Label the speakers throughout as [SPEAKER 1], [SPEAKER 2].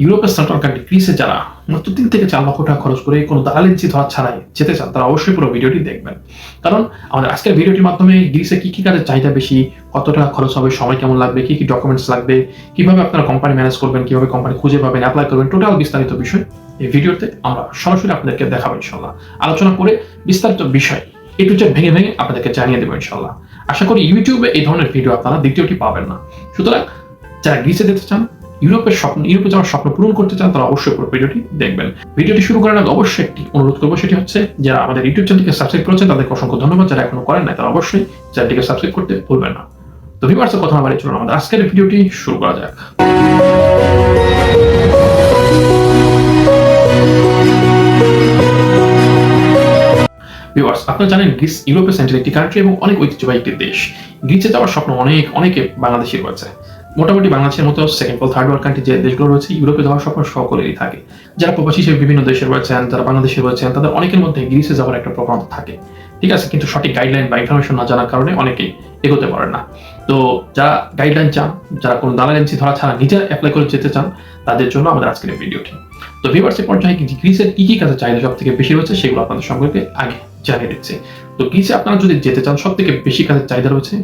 [SPEAKER 1] ইউরোপের central country গ্রিসে যারা মাত্র 3 থেকে 4 লক্ষ টাকা খরচ করে কোনো দালালেন্সি ধরা ছাড়াই যেতে চান, তারা অবশ্যই পুরো ভিডিওটি দেখবেন। কারণ আমাদের আজকের ভিডিওটির মাধ্যমে গ্রিসে কি কি কাজের চাহিদা বেশি, কত টাকা খরচ হবে, সময় কেমন লাগবে, কি কি ডকুমেন্টস লাগবে, কিভাবে আপনারা কোম্পানি ম্যানেজ করবেন, কিভাবে কোম্পানি খুঁজে পাবেন, অ্যাপ্লাই করবেন, টোটাল বিস্তারিত বিষয় এই ভিডিওতে আমরা সরাসরি আপনাদেরকে দেখাবো ইনশাআল্লাহ। আলোচনা করে বিস্তারিত বিষয় এ টু জেড ভেঙে ভেঙে আপনাদেরকে জানিয়ে দেবো ইনশাআল্লাহ। আশা করি ইউটিউবে এই ধরনের ভিডিও আপনারা দ্বিতীয়টি পাবেন না। সুতরাং যারা গ্রিসে যেতে চান, ইউরোপে যাওয়ার স্বপ্ন পূরণ করতে চান, তারা অবশ্যই পুরো ভিডিওটি দেখবেন। ভিডিওটি শুরু করার আগে অবশ্যই একটি অনুরোধ করবো, সেটি হচ্ছে যারা আমাদের ইউটিউব চ্যানেলটিকে সাবস্ক্রাইব করেছেন তাদেরকে অসংখ্য ধন্যবাদ। যারা এখনো করেন নাই তারা অবশ্যই চ্যানেলটিকে সাবস্ক্রাইব করতে ভুলবেন না। তো ভিউয়ার্স, কথা না বাড়িয়ে চলুন আমাদের আজকের ভিডিওটি শুরু করা যাক। ভিউয়ার্স, আপনারা জানেন গ্রিস ইউরোপের সেন্ট্রাল একটি কান্ট্রি এবং অনেক ঐতিহ্যবাহী একটি দেশ। গ্রিসে যাওয়ার স্বপ্ন অনেকে বাংলাদেশি রয়েছে। মোটামুটি বাংলাদেশের মতো সেকেন্ড বা থার্ড ওয়ার্ল্ড কান্ট্রি যে দেশগুলো রয়েছে, ইউরোপে যাওয়ার স্বপ্ন সকলেরই থাকে। যারা প্রবাসী হিসেবে বিভিন্ন দেশে রয়েছেন, যারা বাংলাদেশে রয়েছেন, তাদের অনেকের মধ্যে গ্রিসে যাওয়ার একটা প্রবণতা থাকে, ঠিক আছে। কিন্তু সঠিক গাইডলাইন বা ইনফরমেশন না জানার কারণে অনেকেই এগোতে পারেন না। তো যারা গাইডলাইন চান, যারা কোনো দালাল এজেন্সি ধরা ছাড়া নিজে অ্যাপ্লাই করে যেতে চান, তাদের জন্য আমাদের আজকের এই ভিডিওটি। তো ভিউয়ার্সের পর্যায়ে গ্রিসের কি কি কাজে চাহিদা সব থেকে বেশি রয়েছে সেগুলো আপনাদের সম্পর্কে আগে জানিয়ে দিচ্ছি। তো গ্রিসে আপনারা যদি যেতে চান, সব থেকে বেশি কাজের চাহিদা রয়েছে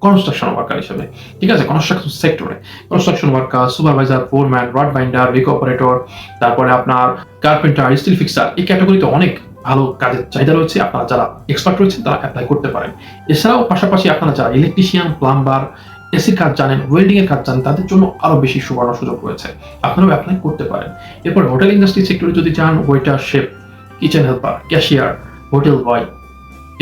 [SPEAKER 1] কনস্ট্রাকশন ওয়ার্কার হিসেবে, ঠিক আছে। কনস্ট্রাকশন সেক্টরে construction worker, supervisor, foreman, rod binder, rig operator, তারপরে আপনার কার্পেন্টার, স্টিল ফিক্সার, এই ক্যাটাগরিতে অনেক ভালো কাজের চাহিদা রয়েছে। আপনারা যারা এক্সপার্ট রয়েছেন তারা অ্যাপ্লাই করতে পারেন। এছাড়াও পাশাপাশি আপনারা যারা ইলেকট্রিশিয়ান, প্লাম্বার, এসির কাজ জানেন, ওয়েল্ডিং এর কাজ জানেন, তাদের জন্য আরো বেশি সুবর্ণ সুযোগ রয়েছে, আপনারাও অ্যাপ্লাই করতে পারেন। এরপর হোটেল ইন্ডাস্ট্রি সেক্টরে যদি চান, waiter, chef, kitchen helper, cashier, hotel বয়,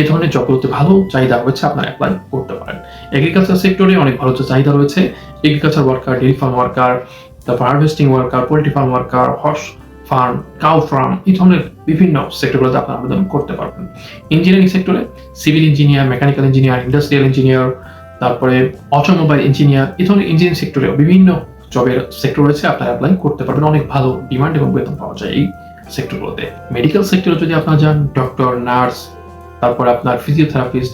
[SPEAKER 1] এই ধরনের জবগুলোতে ভালো চাহিদা রয়েছে, আপনারা অ্যাপ্লাই করতে পারেন। এগ্রিকালচার সেক্টরে অনেক ভালো চাহিদা রয়েছে। Agriculture worker, dairy farm worker, তারপর harvesting worker, poultry farm worker, horse farm, cow farm, এই ধরনের বিভিন্ন সেক্টরগুলোতে আপনারা আবেদন করতে পারবেন। ইঞ্জিনিয়ারিং সেক্টরে civil engineer, mechanical engineer, industrial engineer, তারপরে অটোমোবাইল ইঞ্জিনিয়ার, এই ধরনের ইঞ্জিনিয়ারিং সেক্টরে বিভিন্ন জবের সেক্টর রয়েছে, আপনারা অ্যাপ্লাই করতে পারবেন। অনেক ভালো ডিমান্ড এবং বেতন পাওয়া যায় এই সেক্টরগুলোতে। মেডিকেল সেক্টরে যদি আপনারা যান, ডক্টর, নার্স, তারপরে আপনার ফিজিওথেরাপিস্ট,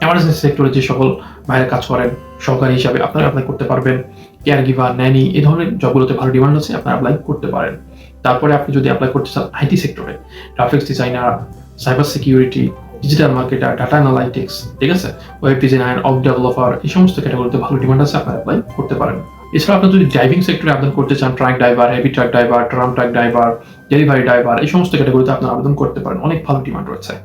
[SPEAKER 1] এমার্জেন্সি সেক্টরে যে সকল বাইরে কাজ করেন সহকারী হিসাবে, আপনারা অ্যাপ্লাই করতে পারবেন। কেয়ার গিভার, ন্যানি, এই ধরনের জবগুলোতে ভালো ডিমান্ড আছে, আপনারা অ্যাপ্লাই করতে পারেন। তারপরে আপনি যদি অ্যাপ্লাই করতে চান আইটি সেক্টরে, graphics designer, cyber security, digital marketer, data analytics, ঠিক আছে, ওয়েব ডিজাইনার, ওয়েব ডেভেলপার, এই সমস্ত ক্যাটাগরিতে ভালো ডিমান্ড আছে, আপনারা অ্যাপ্লাই করতে পারেন। এছাড়া আপনি যদি ড্রাইভিং সেক্টরে আবেদন করতে চান, truck driver, heavy truck driver, tram truck driver, delivery driver, এই সমস্ত ক্যাটাগরিতে আপনারা আবেদন করতে পারেন, অনেক ভালো ডিমান্ড রয়েছে।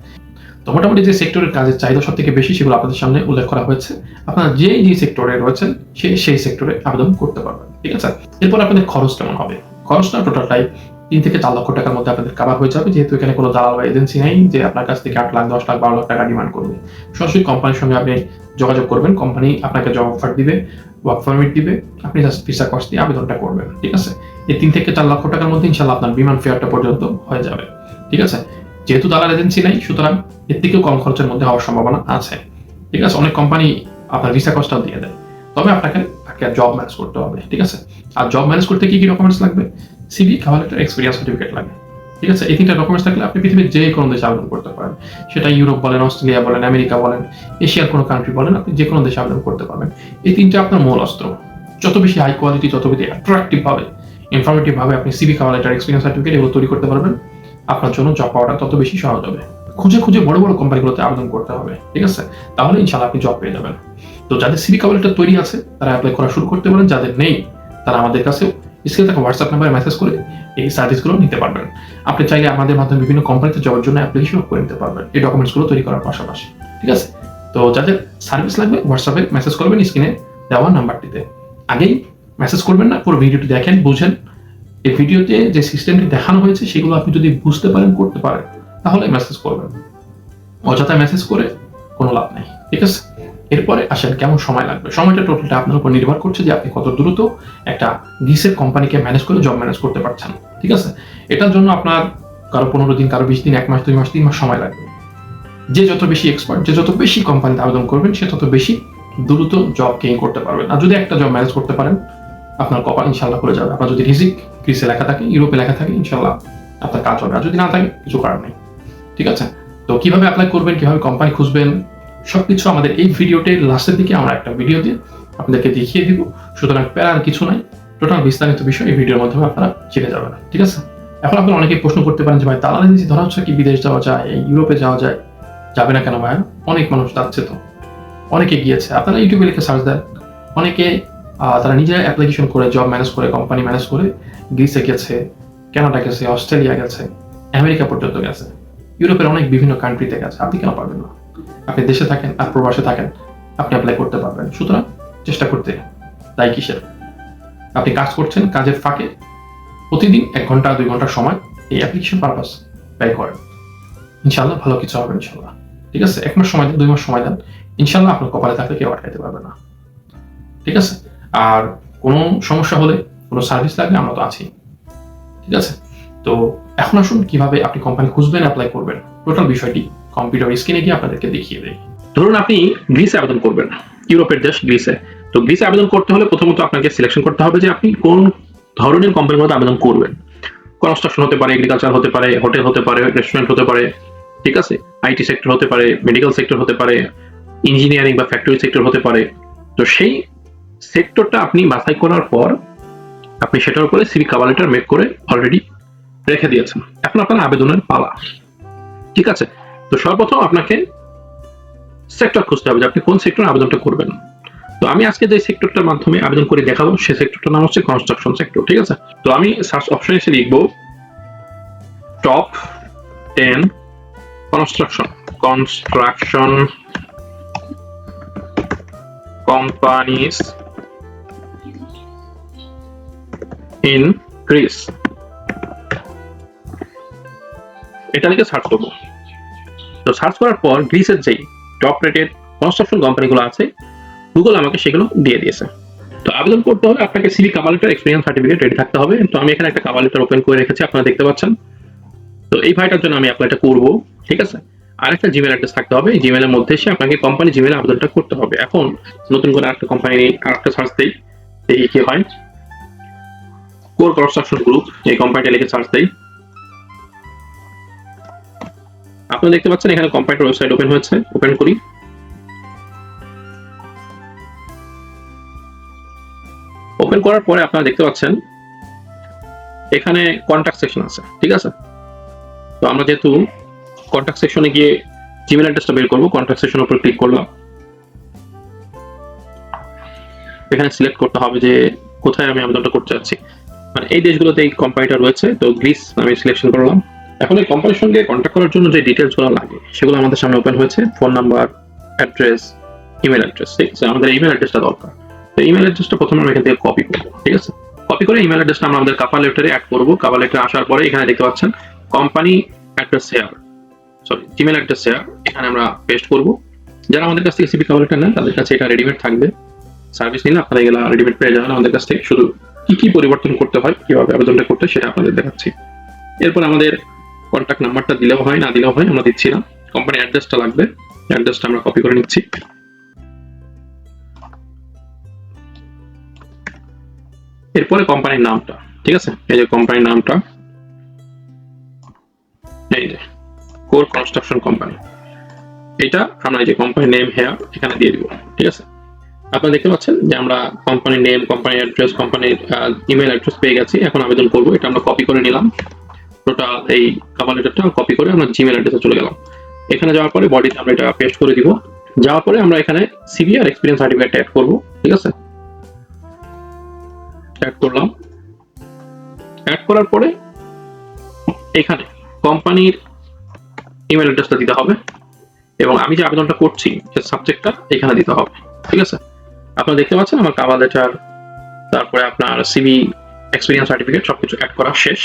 [SPEAKER 1] তো মোটামুটি যে সেক্টরের কাজের চাহিদা সব থেকে বেশি সেগুলো আপনাদের সামনে উল্লেখ করা হয়েছে। আপনারা যে সেক্টরে রয়েছেন সেই সেক্টরে আবেদন করতে পারবেন, ঠিক আছে। এরপর আপনাদের খরচ কেমন হবে? খরচটা টোটালটাই 3 থেকে 4 লক্ষ টাকার মধ্যে আপনাদের কাভার হয়ে যাবে, যেহেতু এখানে কোনো দালাল বা এজেন্সি নেই যে আপনার কাছ থেকে 8 লাখ, 10 লাখ, 12 লাখ টাকা ডিমান্ড করবে। সরাসরি কোম্পানির সঙ্গে আপনি যোগাযোগ করবেন, কোম্পানি আপনাকে জব অফার দিবে, ওয়ার্ক পারমিট দিবে, আপনি জাস্ট ভিসা কস্ট দিয়ে আবেদনটা করবেন, ঠিক আছে। এই 3 থেকে 4 লক্ষ টাকার মধ্যে ইনশাআল্লাহ আপনার বিমান ফেয়ারটা পর্যন্ত হয়ে যাবে, ঠিক আছে। যেহেতু দালাল এজেন্সি নাই, সুতরাং এর থেকেও কম খরচের মধ্যে হওয়ার সম্ভাবনা আছে, ঠিক আছে। অনেক কোম্পানি আপনার ভিসা কস্টটাও দিয়ে দেয়, তবে আপনাকে জব ম্যানেজ করতে হবে, ঠিক আছে। আর জব ম্যানেজ করতে কি কি ডকুমেন্টস লাগবে? CV, cover letter, experience certificate লাগে, ঠিক আছে। এই 3টা ডকুমেন্টস থাকলে আপনি পৃথিবীর যে কোনো দেশে আবেদন করতে পারেন। সেটা ইউরোপ বলেন, অস্ট্রেলিয়া বলেন, আমেরিকা বলেন, এশিয়ার কোনো কান্ট্রি বলেন, আপনি যে কোনো দেশে আবেদন করতে পারবেন। এই 3টা আপনার মূল অস্ত্র। যত বেশি হাই কোয়ালিটি, যত বেশি অ্যাট্রাকটিভ ভাবে, ইনফরমেটিভ ভাবে আপনি CV, cover letter, experience certificate এগুলো তৈরি করতে পারবেন, আপনার জন্য জব পাওয়াটা তত বেশি সহজ হবে। খুঁজে খুঁজে বড় বড় কোম্পানিগুলোতে আবেদন করতে হবে, ঠিক আছে, তাহলে ইনশাআল্লাহ আপনি জব পেয়ে যাবেন। তো যাদের সিভি, কাভার লেটার তৈরি আছে তারা অ্যাপ্লাই করা শুরু করতে পারেন। যাদের নেই তারা আমাদের কাছে স্ক্রিনে থাকা হোয়াটসঅ্যাপ নাম্বারে মেসেজ করে এই সার্ভিসগুলো নিতে পারবেন। আপনি চাইলে আমাদের মাধ্যমে বিভিন্ন কোম্পানিতে জবের জন্য অ্যাপ্লিকেশন করে নিতে পারবেন এই ডকুমেন্টসগুলো তৈরি করার পাশাপাশি, ঠিক আছে। তো যাদের সার্ভিস লাগবে হোয়াটসঅ্যাপে মেসেজ করবেন স্ক্রিনে দেওয়া নাম্বারটিতে। আগেই মেসেজ করবেন না, পুরো ভিডিওটি দেখেন, বুঝেন। এই ভিডিওতে যে সিস্টেমটি দেখানো হয়েছে সেগুলো আপনি যদি বুঝতে পারেন, করতে পারেন, তাহলে মেসেজ করবেন। অযথা মেসেজ করে কোনো লাভ নেই, ঠিক আছে। এরপরে আসেন কেমন সময় লাগবে। সময়টা টোটালটা আপনার উপর নির্ভর করছে যে আপনি কত দ্রুত একটা গ্রিসের কোম্পানিকে ম্যানেজ করে জব ম্যানেজ করতে পারছেন, ঠিক আছে। এটার জন্য আপনার কারো 15 দিন, কারো 20 দিন, 1 মাস, 2 মাস, 3 মাস সময় লাগবে। যে যত বেশি এক্সপার্ট, যে যত বেশি কোম্পানিতে আবেদন করবেন, সে তত বেশি দ্রুত জব গেইন করতে পারবেন। আর যদি একটা জব ম্যানেজ করতে পারেন, আপনার কপাল ইনশাআল্লাহ করে যাবে। আপনার যদি রিজিক গ্রিসে লেখা থাকে, ইউরোপে লেখা থাকে, ইনশাআল্লাহ আপনার কাজ হবে। আর যদি না থাকে, কিছু করার নেই, ঠিক আছে। তো কিভাবে অ্যাপ্লাই করবেন, কিভাবে কোম্পানি খুঁজবেন, সবকিছু আমাদের এই ভিডিওটির লাস্টের দিকে আমরা একটা ভিডিও দিয়ে আপনাদেরকে দেখিয়ে দিব। সুতরাং প্যারার কিছু নাই, টোটাল বিস্তারিত বিষয় এই ভিডিওর মাধ্যমে আপনারা জেনে যাবেন। ঠিক আছে, এখন আপনারা অনেকে প্রশ্ন করতে পারেন যে ভাই দালালি নীতি ধরা হচ্ছে কি বিদেশ যাওয়া যায়, ইউরোপে যাওয়া যায়, যাবে না কেন ভাই? অনেক মানুষ যাচ্ছে, তো অনেকে গিয়েছে, আপনারা ইউটিউবে লিখে সার্চ দেন, অনেকে তারা নিজেরা অ্যাপ্লিকেশন করে জব ম্যানেজ করে কোম্পানি ম্যানেজ করে গ্রিসে গেছে, কানাডা গেছে, অস্ট্রেলিয়া গেছে, আমেরিকা পর্যন্ত গেছে, ইউরোপের অনেক বিভিন্ন কান্ট্রিতে গেছে। আপনি কেন পারবেন না? আপনি দেশে থাকেন আর প্রবাসে থাকেন, আপনি অ্যাপ্লাই করতে পারবেন। সুতরাং চেষ্টা করতে দায় কিসের? আপনি কাজ করছেন, কাজের ফাঁকে প্রতিদিন 1 ঘন্টা 2 ঘন্টার সময় এই অ্যাপ্লিকেশন পারপাস ব্যয় করেন, ইনশাল্লাহ ভালো কিছু হবে ইনশাল্লাহ। ঠিক আছে, 1 মাস সময় দেন, 2 মাস সময় দেন, ইনশাল্লাহ আপনার কপালে থাকলে কেউ আটকাইতে পারবে না। ঠিক আছে, আর কোনো সমস্যা হলে, কোনো সার্ভিস লাগলে আমরা তো আছি। ঠিক আছে, তো এখন আসুন কিভাবে আপনি কোম্পানি খুঁজবেন, অ্যাপ্লাই করবেন, টোটাল বিষয়টি কম্পিউটার স্ক্রিনে গিয়ে আপনাদেরকে দেখিয়ে দেয়। ধরুন আপনি গ্রিসে আবেদন করবেন, ইউরোপের দেশ গ্রিসে। তো গ্রিসে আবেদন করতে হলে প্রথমত আপনাকে সিলেকশন করতে হবে যে আপনি কোন ধরনের কোম্পানিগুলোতে আবেদন করবেন। কনস্ট্রাকশন হতে পারে, এগ্রিকালচার হতে পারে, হোটেল হতে পারে, রেস্টুরেন্ট হতে পারে, ঠিক আছে, আইটি সেক্টর হতে পারে, মেডিকেল সেক্টর হতে পারে, ইঞ্জিনিয়ারিং বা ফ্যাক্টরি সেক্টর হতে পারে। তো সেই সেক্টরটা আপনি বাছাই করার পর আপনি সেটার উপরে সিভি কভার লেটার মেক করে অলরেডি রেখে দিয়েছেন। এখন আপনার আবেদনের পালা। ঠিক আছে, তো সর্বপ্রথম আপনাকে সেক্টর খুঁজতে হবে যে আপনি কোন সেক্টরে আবেদনটা করবেন। তো আমি আজকে যে সেক্টরটার মাধ্যমে আবেদন করে দেখাবো সেই সেক্টরটার নাম হচ্ছে কনস্ট্রাকশন সেক্টর। ঠিক আছে, তো আমি সার্চ অপশনে এসে লিখবো top 10 construction companies in Greece, এটা লিখে সার্চ করবো। তো সার্চ করার পর গ্রিসের যেই টপ রেটেড কনস্ট্রাকশন কোম্পানিগুলো আছে গুগল আমাকে সেগুলো দিয়ে দিয়েছে। তো আবেদন করতে হলে আপনাকে CV cover letter, experience certificate ready থাকতে হবে। তো আমি এখানে একটা কভার লেটার ওপেন করে রেখেছি, আপনারা দেখতে পাচ্ছেন। তো এই ভাইটার জন্য আমি অ্যাপ্লাইটা করব। ঠিক আছে, আর একটা জিমেল অ্যাড্রেস থাকতে হবে। এই জিমেলের মধ্যে এসে আপনাকে কোম্পানি জিমেলে আবেদনটা করতে হবে। এখন নতুন করে আরেকটা কোম্পানি, আরেকটা সার্চ দেই, দেখি কি হয়। কোর কনস্ট্রাকশন গ্রুপ, এই কোম্পানিটা লিখে সার্চ দেই। আপনারা দেখতে পাচ্ছেন এখানে কোম্পানিটার ওয়েবসাইট ওপেন হয়েছে। ওপেন করি। ওপেন করার পরে আপনারা দেখতে পাচ্ছেন এখানে কন্ট্যাক্ট সেকশন আছে। ঠিক আছে, তো আমরা যেহেতু কন্ট্যাক্ট সেকশনে গিয়ে জিমেল অ্যাড্রেসটা বের করব, কন্ট্যাক্ট সেকশনের উপর ক্লিক করলাম। এখানে সিলেক্ট করতে হবে যে কোথায় আমি আবেদনটা করতে যাচ্ছি, মানে এই দেশগুলোতে এই কোম্পানিটা রয়েছে। তো গ্রিস আমি সিলেকশন করলাম। এখন এই কোম্পানির সঙ্গে কন্ট্যাক্ট করার জন্য যে ডিটেলসগুলো লাগে সেগুলো আমাদের সামনে ওপেন হয়েছে। Phone number, address, email address. ঠিক আছে, আমাদের ইমেল অ্যাড্রেসটা দরকার। তো ইমেল অ্যাড্রেসটা প্রথমে আমরা এখান থেকে কপি করবো। ঠিক আছে, কপি করে ইমেল অ্যাড্রেসটা আমরা আমাদের কভার লেটারে অ্যাড করবো। কভার লেটারে আসার পরে এখানে দেখতে পাচ্ছেন company address share, Gmail address share, এখানে আমরা পেস্ট করব। যারা আমাদের কাছ থেকে সিভি কভার লেটার নেন তাদের কাছে এটা রেডিমেড থাকবে। সার্ভিস নিলে আপনারা এগুলো রেডিমেড পেয়ে যাবেন আমাদের কাছ থেকে। শুধু কি কি পরিবর্তন করতে হয়, কিভাবে আবেদনটা করতে সেটা আপনাদের দেখাচ্ছি। এরপর আমাদের কন্ট্যাক্ট নাম্বারটা দিলেও হয়, না দিলেও হয়, আমরা দিচ্ছি না। কোম্পানি অ্যাড্রেসটা লাগবে, অ্যাড্রেসটা আমরা কপি করে নিচ্ছি। এরপরে কোম্পানির নামটা। ঠিক আছে, এই যে কোম্পানির নামটা, এই যে কোর কনস্ট্রাকশন কোম্পানি, এটা আমরা এই যে কোম্পানি নেম হেয়ার এখানে দিয়ে দিব। ঠিক আছে, আপনারা দেখতে পাচ্ছেন যে আমরা কোম্পানি নেম, কোম্পানি অ্যাড্রেস, কোম্পানির ইমেল অ্যাড্রেস পেয়ে গেছি। এখন আবেদন করব। এটা আমরা কপি করে নিলাম, টোটাল এই কভার লেটারটা কপি করে আমরা জিমেল অ্যাড্রেসে চলে গেলাম। এখানে যাওয়ার পরে বডিতে আমরা এটা পেস্ট করে দিব। যাওয়ার পরে আমরা এখানে সিভি আর এক্সপিরিয়েন্স সার্টিফিকেট অ্যাড করব। ঠিক আছে, অ্যাড করলাম। অ্যাড করার পরে এখানে কোম্পানির ইমেল অ্যাড্রেসটা দিতে হবে এবং আমি যে আবেদনটা করছি যে সাবজেক্টটা এখানে দিতে হবে। ঠিক আছে, আপনারা দেখতে পাচ্ছেন আমার কভার লেটার, তারপরে আপনার সিভি, এক্সপিরিয়েন্স সার্টিফিকেট সবকিছু অ্যাড করা শেষ।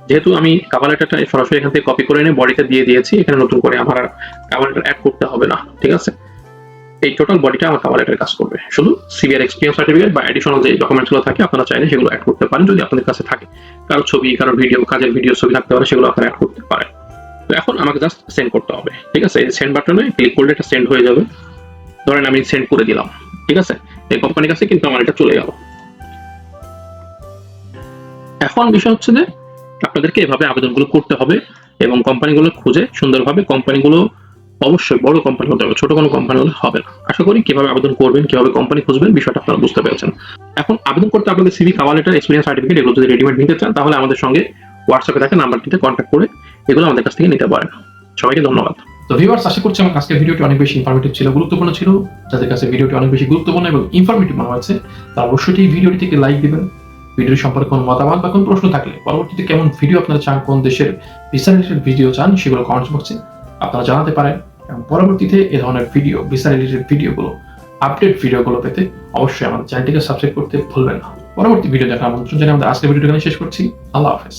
[SPEAKER 1] যেহেতু আমি কভার লেটারটা সরাসরি এখান থেকে কপি করে এনে বডিতে দিয়ে দিয়েছি, এখানে নতুন করে আমার কভার লেটার অ্যাড করতে হবে না। ঠিক আছে, এই টোটাল বডিটা আমার কভার লেটার কাজ করবে। শুধু সিভি আর এক্সপিরিয়েন্স সার্টিফিকেট বা অ্যাডিশনাল যে ডকুমেন্টসগুলো থাকে আপনারা চাইলে সেগুলো অ্যাড করতে পারেন যদি আপনাদের কাছে থাকে। কারো ছবি, কারো ভিডিও, কাজের ভিডিও ছবি থাকতে পারে, সেগুলো আপনারা অ্যাড করতে পারেন। তো এখন আমাকে জাস্ট সেন্ড করতে হবে। ঠিক আছে, এই সেন্ড বাটনে ক্লিক করলে এটা সেন্ড হয়ে যাবে। ধরেন আমি সেন্ড করে দিলাম। ঠিক আছে, এই কোম্পানির কাছে কিন্তু আমার এটা চলে গেল। এখন বিষয় হচ্ছে যে আপনাদেরকে এভাবে আবেদনগুলো করতে হবে এবং কোম্পানিগুলো খুঁজে সুন্দরভাবে কোম্পানিগুলো অবশ্যই বড় কোম্পানি হতে হবে, ছোট কোনো কোম্পানি হলে হবে না। আশা করি কিভাবে আবেদন করবেন, কিভাবে কোম্পানি খুঁজবেন বিষয়টা আপনারা বুঝতে পেরেছেন। এখন আবেদন করতে আপনাদের CV, cover letter, experience certificate এগুলো যদি রেডিমেড নিতে চান তাহলে আমাদের সঙ্গে হোয়াটসঅ্যাপে থাকা নাম্বারটিতে কন্ট্যাক্ট করে এগুলো আমাদের কাছ থেকে নিতে পারেন। সবাইকে ধন্যবাদ। তো ভিউয়ার্স, আশা করছি আমার আজকের ভিডিওটি অনেক বেশি ইনফরমেটিভ ছিল, গুরুত্বপূর্ণ ছিল। যাদের কাছে ভিডিওটি অনেক বেশি গুরুত্বপূর্ণ এবং ইনফরমেটিভ মনে হয়েছে তারা অবশ্যই এই ভিডিওটি থেকে লাইক দিবেন। ভিডিও সম্পর্কে কোনো মতামত বা কোনো প্রশ্ন থাকলে, পরবর্তীতে কেমন ভিডিও আপনারা চান, কোন দেশের ভিসা রিলেটেড ভিডিও চান, সেগুলো কমেন্টস বক্সে আপনারা জানাতে পারেন। এবং পরবর্তীতে এই ধরনের ভিডিও, ভিসা রিলেটেড ভিডিওগুলো, আপডেট ভিডিওগুলো পেতে অবশ্যই আমাদের চ্যানেলটিকে সাবস্ক্রাইব করতে ভুলবেন না। পরবর্তী ভিডিও দেখার আমন্ত্রণ জানিয়ে আমাদের আজকের ভিডিওটি এখানে শেষ করছি। আল্লাহ হাফেজ।